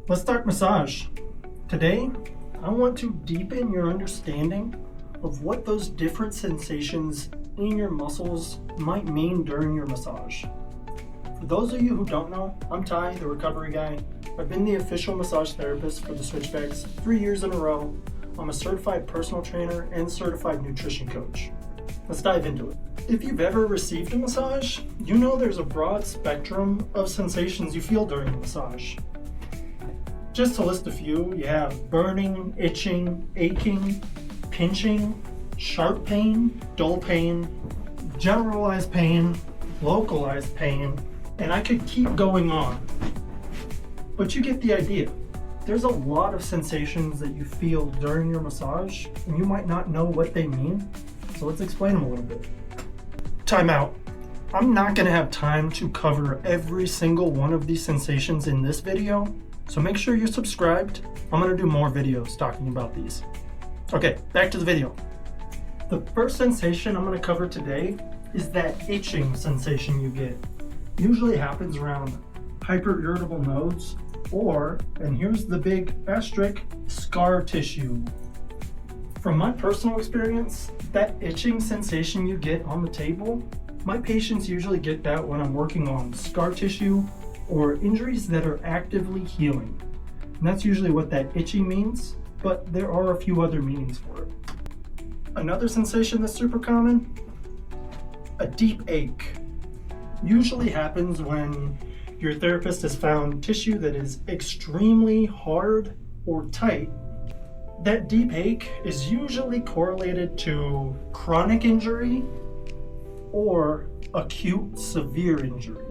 Let's start massage. Today, I want to deepen your understanding of what those different sensations in your muscles might mean during your massage. For those of you who don't know, I'm Ty, the recovery guy. I've been the official massage therapist for the Switchbacks 3 years in a row. I'm a certified personal trainer and certified nutrition coach. Let's dive into it. If you've ever received a massage, you know there's a broad spectrum of sensations you feel during a massage. Just to list a few, you have burning, itching, aching, pinching, sharp pain, dull pain, generalized pain, localized pain, and I could keep going on. But you get the idea. There's a lot of sensations that you feel during your massage, and you might not know what they mean, so let's explain them a little bit. Time out. I'm not going to have time to cover every single one of these sensations in this video, so make sure you're subscribed. I'm going to do more videos talking about these. Okay, back to the video. The first sensation I'm going to cover today is that itching sensation you get. Usually happens around hyperirritable nodes or, and here's the big asterisk, scar tissue. From my personal experience, that itching sensation you get on the table, my patients usually get that when I'm working on scar tissue or injuries that are actively healing. And that's usually what that itching means, but there are a few other meanings for it. Another sensation that's super common, a deep ache. Usually happens when your therapist has found tissue that is extremely hard or tight. That deep ache is usually correlated to chronic injury or acute severe injury.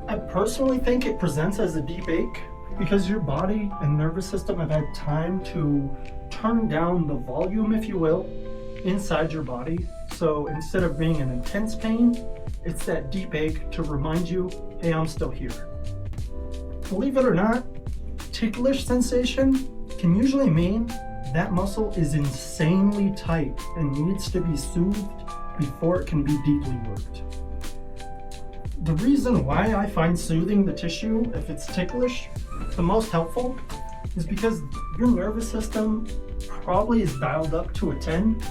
I personally think it presents as a deep ache because your body and nervous system have had time to turn down the volume, if you will, inside your body. So instead of being an intense pain, it's that deep ache to remind you, hey, I'm still here. Believe it or not, ticklish sensation can usually mean that muscle is insanely tight and needs to be soothed before it can be deeply worked. The reason why I find soothing the tissue, if it's ticklish, the most helpful is because your nervous system probably is dialed up to a 10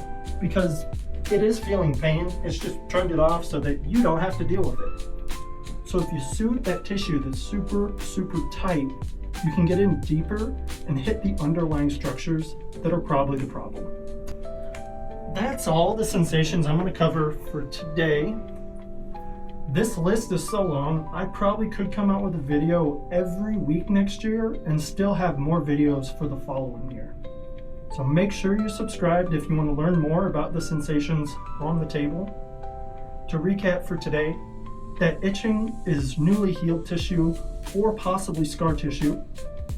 because it is feeling pain. It's just turned it off so that you don't have to deal with it. So if you soothe that tissue that's super tight, you can get in deeper and hit the underlying structures that are probably the problem. That's all the sensations I'm going to cover for today. This list is so long, I probably could come out with a video every week next year and still have more videos for the following year. So make sure you're subscribed if you want to learn more about the sensations on the table. To recap for today, that itching is newly healed tissue or possibly scar tissue.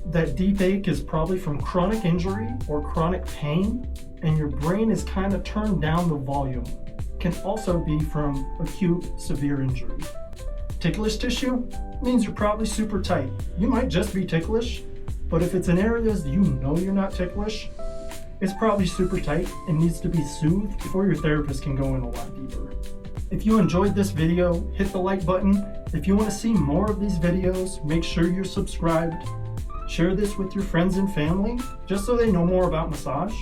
That deep ache is probably from chronic injury or chronic pain, and your brain is kind of turned down the volume. Can also be from acute severe injury. Ticklish tissue means you're probably super tight. You might just be ticklish, but if it's in areas you know you're not ticklish, it's probably super tight and needs to be soothed before your therapist can go in a lot deeper. If you enjoyed this video, hit the like button. If you want to see more of these videos, make sure you're subscribed. Share this with your friends and family, just so they know more about massage.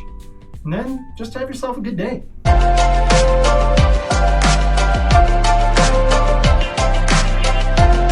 And then just have yourself a good day.